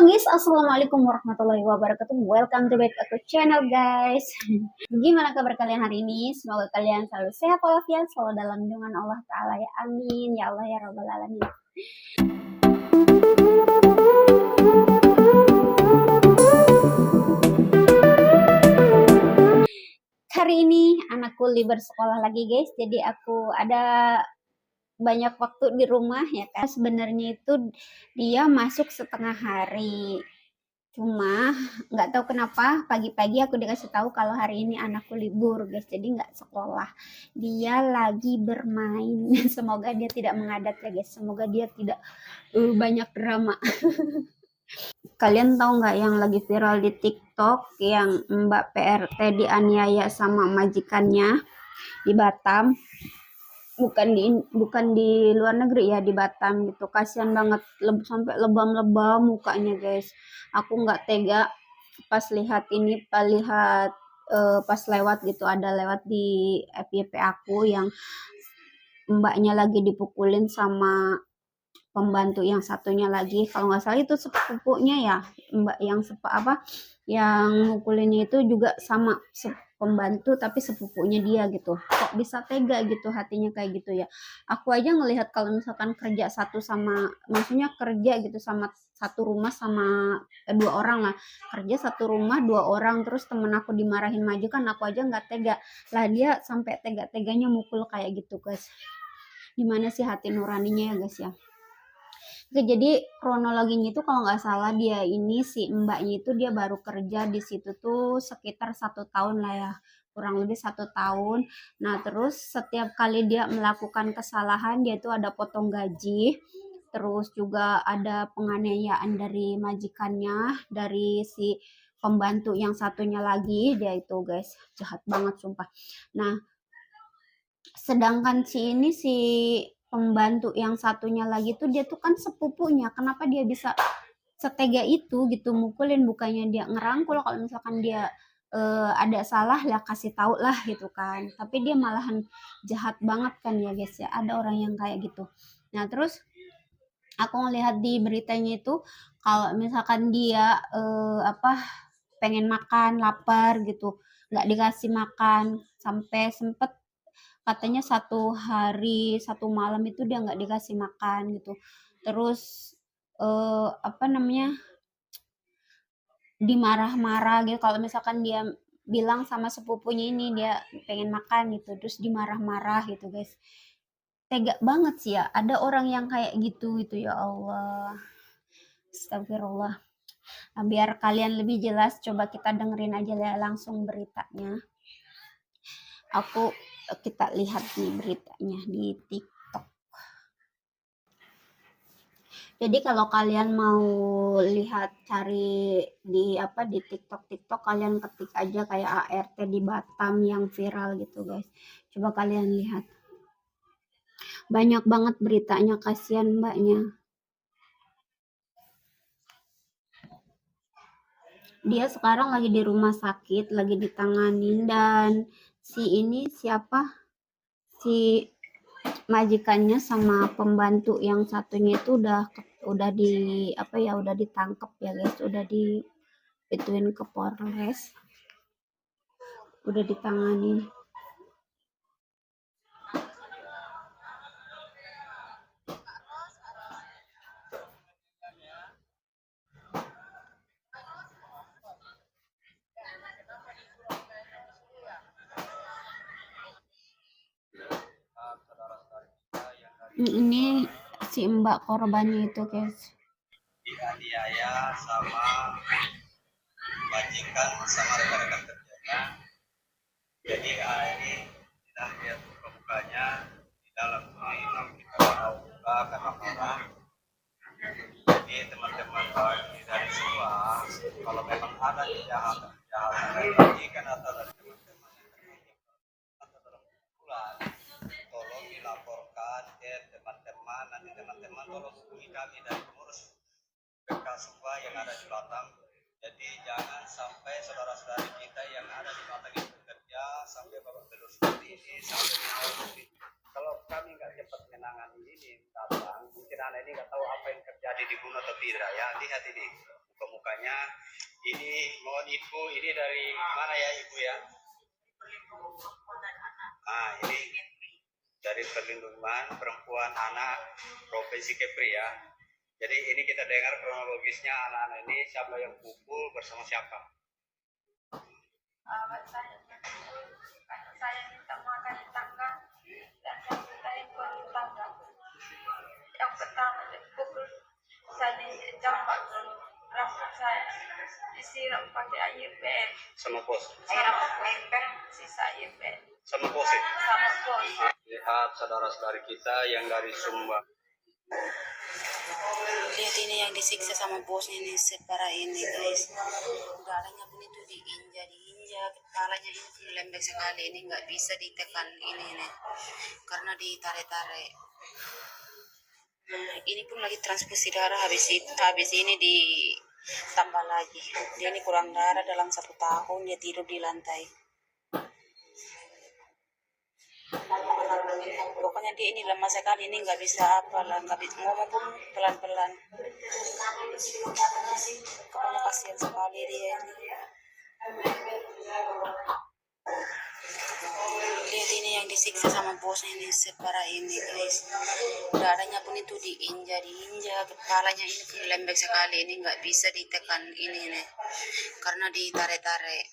guys, assalamualaikum warahmatullahi wabarakatuh. Welcome to back to channel guys. Gimana kabar kalian hari ini? Semoga kalian selalu sehat walafiat, selalu dalam lindungan Allah Taala ya. Amin ya Allah ya Rabbal alamin. Hari ini anakku libur sekolah lagi guys, jadi aku ada banyak waktu di rumah ya kan. Sebenarnya itu dia masuk setengah hari. Cuma nggak tahu kenapa pagi-pagi aku dikasih tahu kalau hari ini anakku libur guys, jadi nggak sekolah. Dia lagi bermain. Semoga dia tidak mengadat ya guys. Semoga dia tidak banyak drama. Kalian tahu nggak yang lagi viral di TikTok yang Mbak PRT dianiaya sama majikannya di Batam? Bukan di luar negeri ya, di Batam gitu. Kasihan banget, sampai lebam-lebam mukanya guys. Aku nggak tega pas lihat ini, pas lewat gitu, ada lewat di FYP aku yang mbaknya lagi dipukulin sama pembantu yang satunya lagi. Kalau nggak salah itu sepupunya ya, mbak yang yang mukulinnya itu juga sama pembantu tapi sepupunya dia gitu. Kok bisa tega gitu hatinya kayak gitu ya. Aku aja ngelihat kalau misalkan kerja maksudnya kerja gitu sama satu rumah sama dua orang lah, kerja satu rumah dua orang, terus temen aku dimarahin maju kan, aku aja nggak tega lah, dia sampai tega-teganya mukul kayak gitu guys. Gimana sih hati nuraninya ya guys ya. Oke, jadi kronologinya itu kalau nggak salah dia ini si mbaknya itu dia baru kerja di situ tuh sekitar 1 tahun lah ya, kurang lebih 1 tahun. Nah terus setiap kali dia melakukan kesalahan dia tuh ada potong gaji, terus juga ada penganiayaan dari majikannya, dari si pembantu yang satunya lagi, dia itu guys jahat banget sumpah. Nah sedangkan si pembantu yang satunya lagi tuh dia tuh kan sepupunya, kenapa dia bisa setega itu gitu mukulin? Bukannya dia ngerangkul kalau misalkan dia ada salah lah kasih tahu lah gitu kan, tapi dia malahan jahat banget kan ya guys ya, ada orang yang kayak gitu. Nah terus aku ngelihat di beritanya itu kalau misalkan dia pengen makan, lapar gitu, nggak dikasih makan, sampai sempet katanya 1 hari 1 malam itu dia nggak dikasih makan gitu. Terus dimarah-marah gitu kalau misalkan dia bilang sama sepupunya ini dia pengen makan gitu, terus dimarah-marah gitu guys. Tega banget sih ya, ada orang yang kayak gitu ya Allah. Astagfirullah. Nah, biar kalian lebih jelas, coba kita dengerin aja ya langsung beritanya. Kita lihat di beritanya di TikTok. Jadi kalau kalian mau lihat, cari di TikTok kalian ketik aja kayak ART di Batam yang viral gitu guys. Coba kalian lihat. Banyak banget beritanya, kasihan mbaknya. Dia sekarang lagi di rumah sakit, lagi ditanganin, dan si majikannya sama pembantu yang satunya itu udah ditangkap ya guys, udah ituin ke Polres, udah ditanganin. Ini si mbak korbannya itu guys, dianiaya sama majikan sama rekan-rekan kerjanya. Jadi ini kita lihat buka-bukanya di dalam ini kita mau buka karena marah. Jadi teman-teman dari semua, kalau memang ada kejahatan majikan atau dari teman-teman yang terlibat atau dalam kumpulan, tolong dilaporkan ke teman-teman. Nanti teman-teman tolong hubungi kami dari pengurus PK yang ada di Batam. Jadi jangan sampai saudara-saudari kita yang ada di Batam itu bekerja sampai babak belur seperti ini, sampai kalau kami nggak cepat menangani ini datang, mungkin anak ini nggak tahu apa yang terjadi di gunung atau tidak ya. Lihat ini, buka mukanya. Ini mohon info, ini dari mana ya Ibu ya? Ini dari Perlindungan Perempuan Anak Provinsi Kepri ya. Jadi ini kita dengar kronologisnya anak-anak ini siapa yang pukul bersama siapa. Saya karena saya minta makan di tangga dan saya minta handphone di tangga. Yang pertama dipukul, saya dijambak rambut saya, disiram pakai air ber, Sama pos. siram air ber, sisa air ber, Sama pos ya? sama bos. Lihat saudara-saudari kita yang dari Sumba. Lihat ini yang disiksa sama bosnya ini separah ini guys. Darahnya pun itu diinjak, kepalanya ini pun lembek sekali, ini nggak bisa ditekan ini nih karena ditarik-tarik. Ini pun lagi transfusi darah, habis ini ditambah lagi. Dia ini kurang darah dalam 1 tahun, dia tidur di lantai. Pokoknya dia ini lemah sekali, ini nggak bisa nggak bisa ngomong pun pelan-pelan. Pokoknya kasihan sekali dia ini. Lihat ini yang disiksa sama bosnya ini separah ini guys. Darahnya pun itu diinjak, kepalanya ini pun lembek sekali, ini nggak bisa ditekan ini nih karena ditarik-tarik.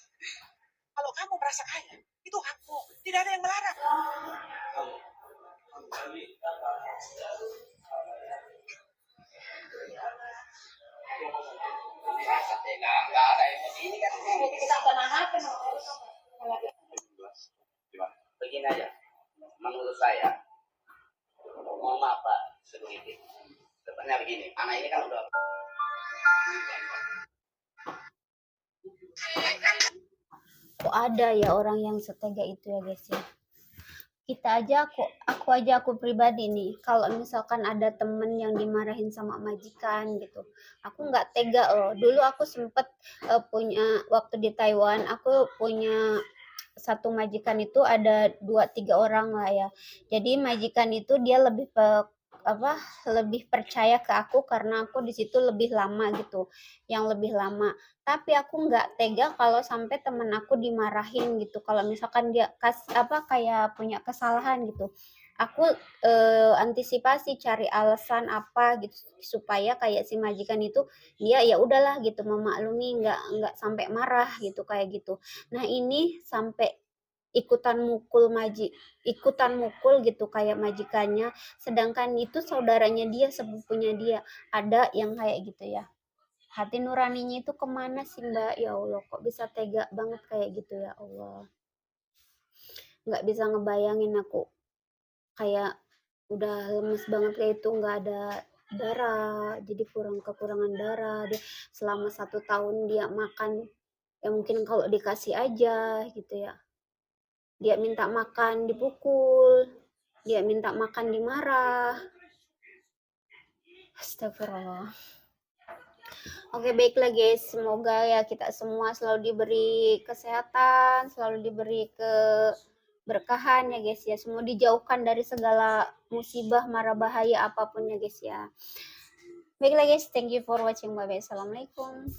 Kalau kamu merasa kaya, itu hakmu. Tidak ada yang melarang. Nggak ada emosi ini kan. Begini aja, menurut saya, mohon maaf Pak, sedikit. Sebenarnya begini, anak ini kan udah Kok ada ya orang yang setega itu ya guys ya. Kita aja, aku pribadi nih, kalau misalkan ada temen yang dimarahin sama majikan gitu, aku nggak tega loh. Dulu aku sempet punya, waktu di Taiwan aku punya satu majikan, itu ada 2-3 orang lah ya. Jadi majikan itu dia lebih percaya ke aku karena aku di situ lebih lama gitu, yang lebih lama. Tapi aku nggak tega kalau sampai temen aku dimarahin gitu. Kalau misalkan dia kayak punya kesalahan gitu, aku antisipasi, cari alasan apa gitu supaya kayak si majikan itu dia ya udahlah gitu memaklumi, nggak sampai marah gitu kayak gitu. Nah ini sampai ikutan mukul gitu kayak majikannya, sedangkan itu saudaranya dia, sepupunya dia. Ada yang kayak gitu ya. Hati nuraninya itu kemana sih Mbak? Ya Allah, kok bisa tega banget kayak gitu ya Allah. Nggak bisa ngebayangin aku, kayak udah lemes banget kayak itu, nggak ada darah, jadi kekurangan darah. Dia selama 1 tahun dia makan ya mungkin kalau dikasih aja gitu ya. Dia minta makan dipukul, dia minta makan dimarah. Astagfirullah. Oke, baiklah guys, semoga ya kita semua selalu diberi kesehatan, selalu diberi keberkahan ya guys ya. Semua dijauhkan dari segala musibah, mara bahaya apapun ya guys ya. Baiklah guys, thank you for watching. Bye bye. Assalamualaikum.